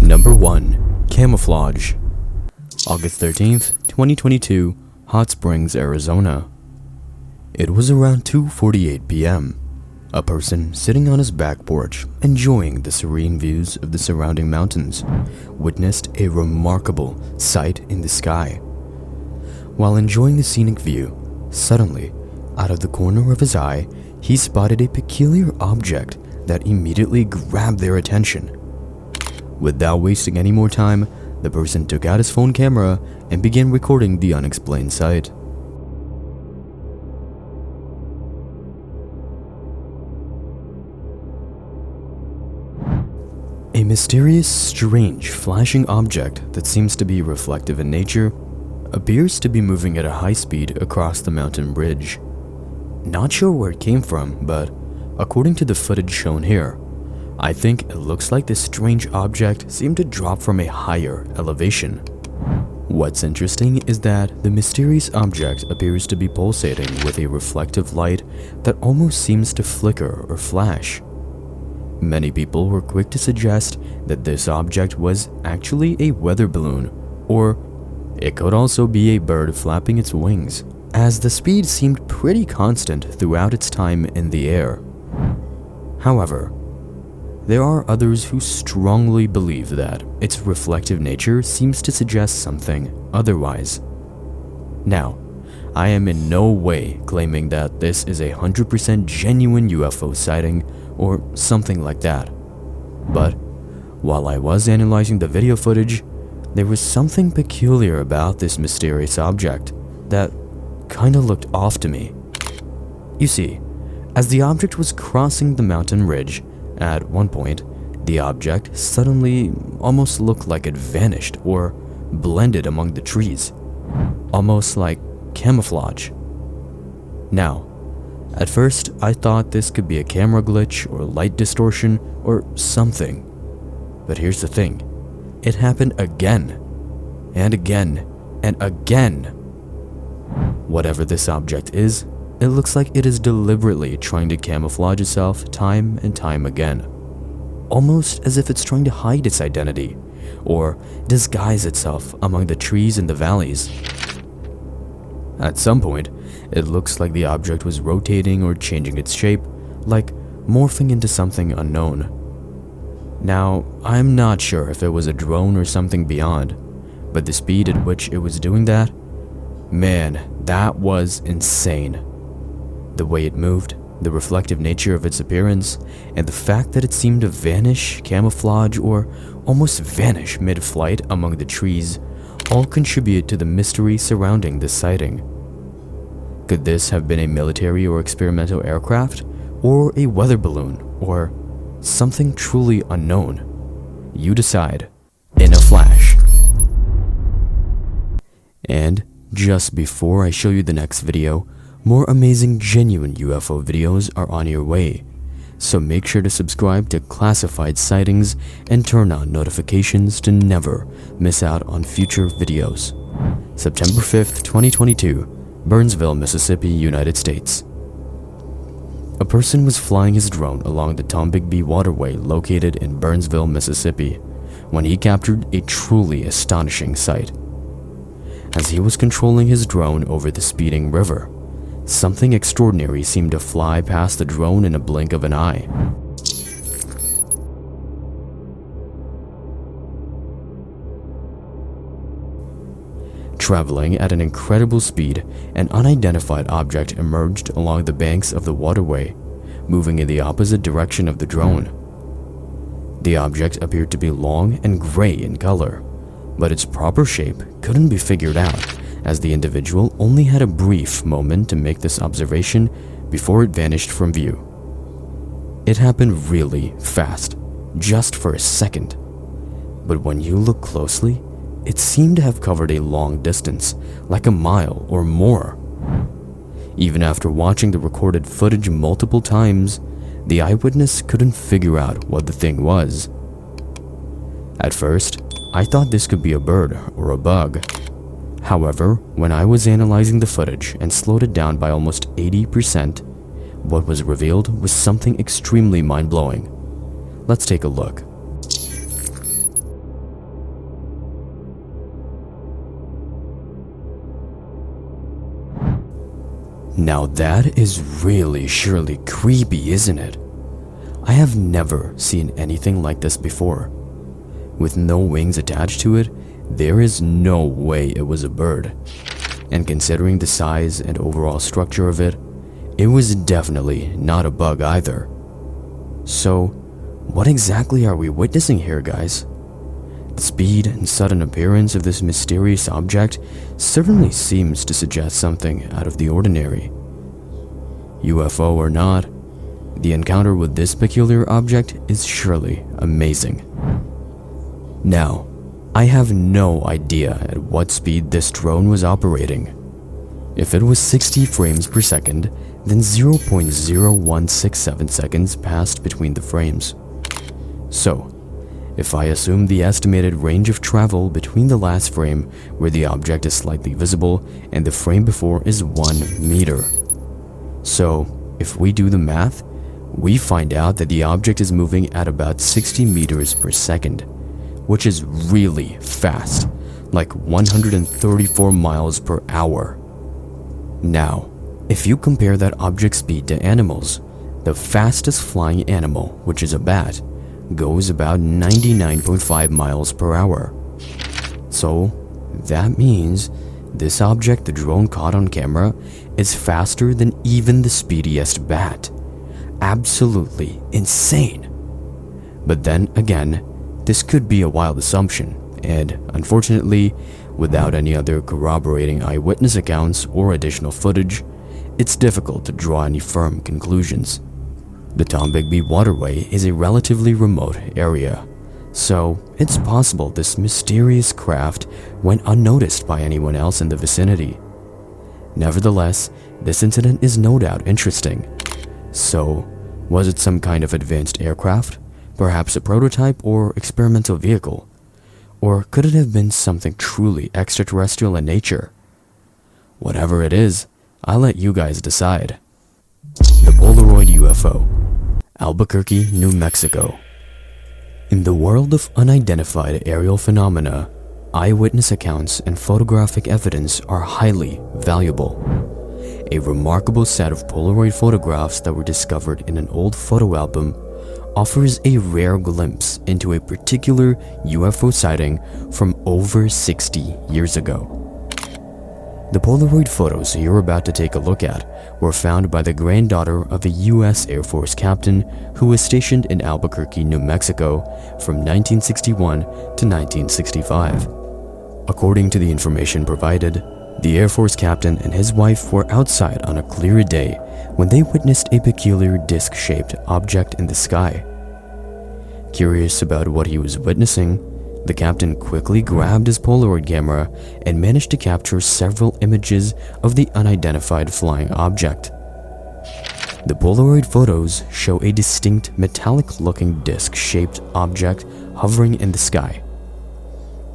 Number 1. Camouflage. August 13th, 2022, Hot Springs, Arizona. It was around 2:48 p.m. A person sitting on his back porch, enjoying the serene views of the surrounding mountains, witnessed a remarkable sight in the sky. While enjoying the scenic view, suddenly, out of the corner of his eye, he spotted a peculiar object that immediately grabbed their attention. Without wasting any more time, the person took out his phone camera and began recording the unexplained sight. A mysterious, strange, flashing object that seems to be reflective in nature appears to be moving at a high speed across the mountain ridge. Not sure where it came from, but according to the footage shown here, I think it looks like this strange object seemed to drop from a higher elevation. What's interesting is that the mysterious object appears to be pulsating with a reflective light that almost seems to flicker or flash. Many people were quick to suggest that this object was actually a weather balloon, or it could also be a bird flapping its wings, as the speed seemed pretty constant throughout its time in the air. However, there are others who strongly believe that its reflective nature seems to suggest something otherwise. Now, I am in no way claiming that this is a 100% genuine UFO sighting or something like that. But while I was analyzing the video footage, there was something peculiar about this mysterious object that kinda looked off to me. You see, as the object was crossing the mountain ridge, at one point, the object suddenly almost looked like it vanished or blended among the trees, almost like camouflage. Now, at first, I thought this could be a camera glitch or light distortion or something. But here's the thing. It happened again, and again, and again. Whatever this object is, it looks like it is deliberately trying to camouflage itself time and time again. Almost as if it's trying to hide its identity, or disguise itself among the trees in the valleys. At some point, it looks like the object was rotating or changing its shape, like morphing into something unknown. Now, I'm not sure if it was a drone or something beyond, but the speed at which it was doing that, man, that was insane. The way it moved, the reflective nature of its appearance, and the fact that it seemed to vanish, camouflage, or almost vanish mid-flight among the trees all contribute to the mystery surrounding this sighting. Could this have been a military or experimental aircraft, or a weather balloon, or something truly unknown? You decide, in a flash. And just before I show you the next video, more amazing genuine UFO videos are on your way, so make sure to subscribe to Classified Sightings and turn on notifications to never miss out on future videos. September 5th, 2022, Burnsville, Mississippi, United States. A person was flying his drone along the Tombigbee waterway located in Burnsville, Mississippi, when he captured a truly astonishing sight. As he was controlling his drone over the speeding river, something extraordinary seemed to fly past the drone in a blink of an eye. Traveling at an incredible speed, an unidentified object emerged along the banks of the waterway, moving in the opposite direction of the drone. The object appeared to be long and gray in color, but its proper shape couldn't be figured out, as the individual only had a brief moment to make this observation before it vanished from view. It happened really fast, just for a second. But when you look closely, it seemed to have covered a long distance, like a mile or more. Even after watching the recorded footage multiple times, the eyewitness couldn't figure out what the thing was. At first, I thought this could be a bird or a bug. However, when I was analyzing the footage and slowed it down by almost 80%, what was revealed was something extremely mind-blowing. Let's take a look. Now that is really surely creepy, isn't it? I have never seen anything like this before. With no wings attached to it, there is no way it was a bird. And considering the size and overall structure of it, it was definitely not a bug either. So, what exactly are we witnessing here, guys? The speed and sudden appearance of this mysterious object certainly seems to suggest something out of the ordinary. UFO or not, the encounter with this peculiar object is surely amazing. Now, I have no idea at what speed this drone was operating. If it was 60 frames per second, then 0.0167 seconds passed between the frames. So, if I assume the estimated range of travel between the last frame where the object is slightly visible and the frame before is 1 meter. So, if we do the math, we find out that the object is moving at about 60 meters per second, which is really fast, like 134 miles per hour. Now, if you compare that object speed to animals, the fastest flying animal, which is a bat, goes about 99.5 miles per hour. So, that means this object the drone caught on camera is faster than even the speediest bat. Absolutely insane. But then again, this could be a wild assumption, and unfortunately, without any other corroborating eyewitness accounts or additional footage, it's difficult to draw any firm conclusions. The Tombigbee waterway is a relatively remote area, so it's possible this mysterious craft went unnoticed by anyone else in the vicinity. Nevertheless, this incident is no doubt interesting. So, was it some kind of advanced aircraft? Perhaps a prototype or experimental vehicle? Or could it have been something truly extraterrestrial in nature? Whatever it is, I'll let you guys decide. The Polaroid UFO, Albuquerque, New Mexico. In the world of unidentified aerial phenomena, eyewitness accounts and photographic evidence are highly valuable. A remarkable set of Polaroid photographs that were discovered in an old photo album offers a rare glimpse into a particular UFO sighting from over 60 years ago. The Polaroid photos you're about to take a look at were found by the granddaughter of a U.S. Air Force captain who was stationed in Albuquerque, New Mexico from 1961 to 1965. According to the information provided, the Air Force captain and his wife were outside on a clear day when they witnessed a peculiar disc-shaped object in the sky. Curious about what he was witnessing, the captain quickly grabbed his Polaroid camera and managed to capture several images of the unidentified flying object. The Polaroid photos show a distinct metallic-looking disc-shaped object hovering in the sky.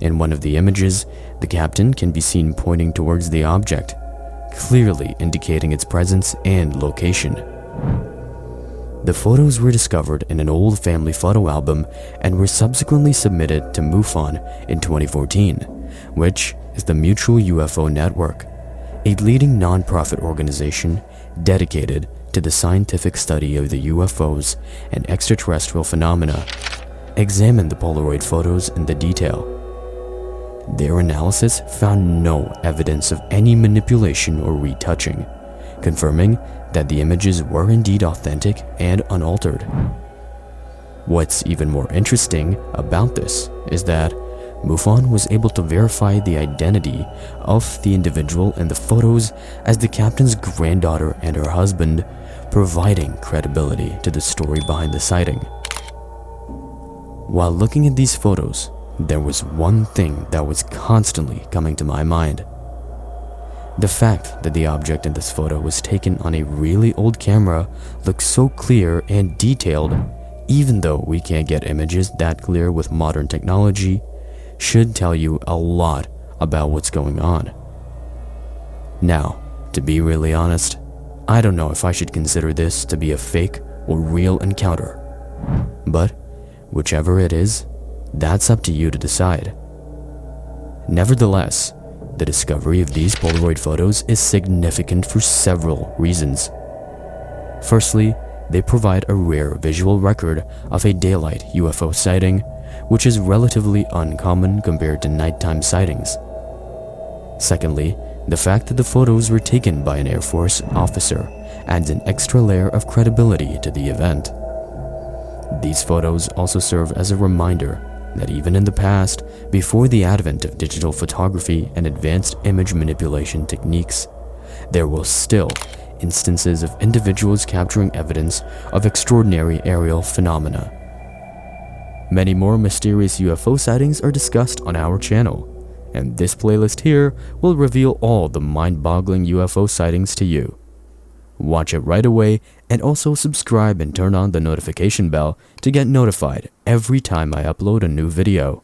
In one of the images, the captain can be seen pointing towards the object, clearly indicating its presence and location. The photos were discovered in an old family photo album and were subsequently submitted to MUFON in 2014, which is the Mutual UFO Network, a leading non-profit organization dedicated to the scientific study of the UFOs and extraterrestrial phenomena. Examined the Polaroid photos in detail. Their analysis found no evidence of any manipulation or retouching, confirming that the images were indeed authentic and unaltered. What's even more interesting about this is that MUFON was able to verify the identity of the individual in the photos as the captain's granddaughter and her husband, providing credibility to the story behind the sighting. While looking at these photos, there was one thing that was constantly coming to my mind. The fact that the object in this photo was taken on a really old camera looks so clear and detailed, even though we can't get images that clear with modern technology, should tell you a lot about what's going on. Now, to be really honest, I don't know if I should consider this to be a fake or real encounter, but whichever it is, that's up to you to decide. Nevertheless, The discovery of these Polaroid photos is significant for several reasons. Firstly, they provide a rare visual record of a daylight UFO sighting, which is relatively uncommon compared to nighttime sightings. Secondly, the fact that the photos were taken by an Air Force officer adds an extra layer of credibility to the event. These photos also serve as a reminder that even in the past, before the advent of digital photography and advanced image manipulation techniques, there were still instances of individuals capturing evidence of extraordinary aerial phenomena. Many more mysterious UFO sightings are discussed on our channel, and this playlist here will reveal all the mind-boggling UFO sightings to you. Watch it right away, and also subscribe and turn on the notification bell to get notified every time I upload a new video.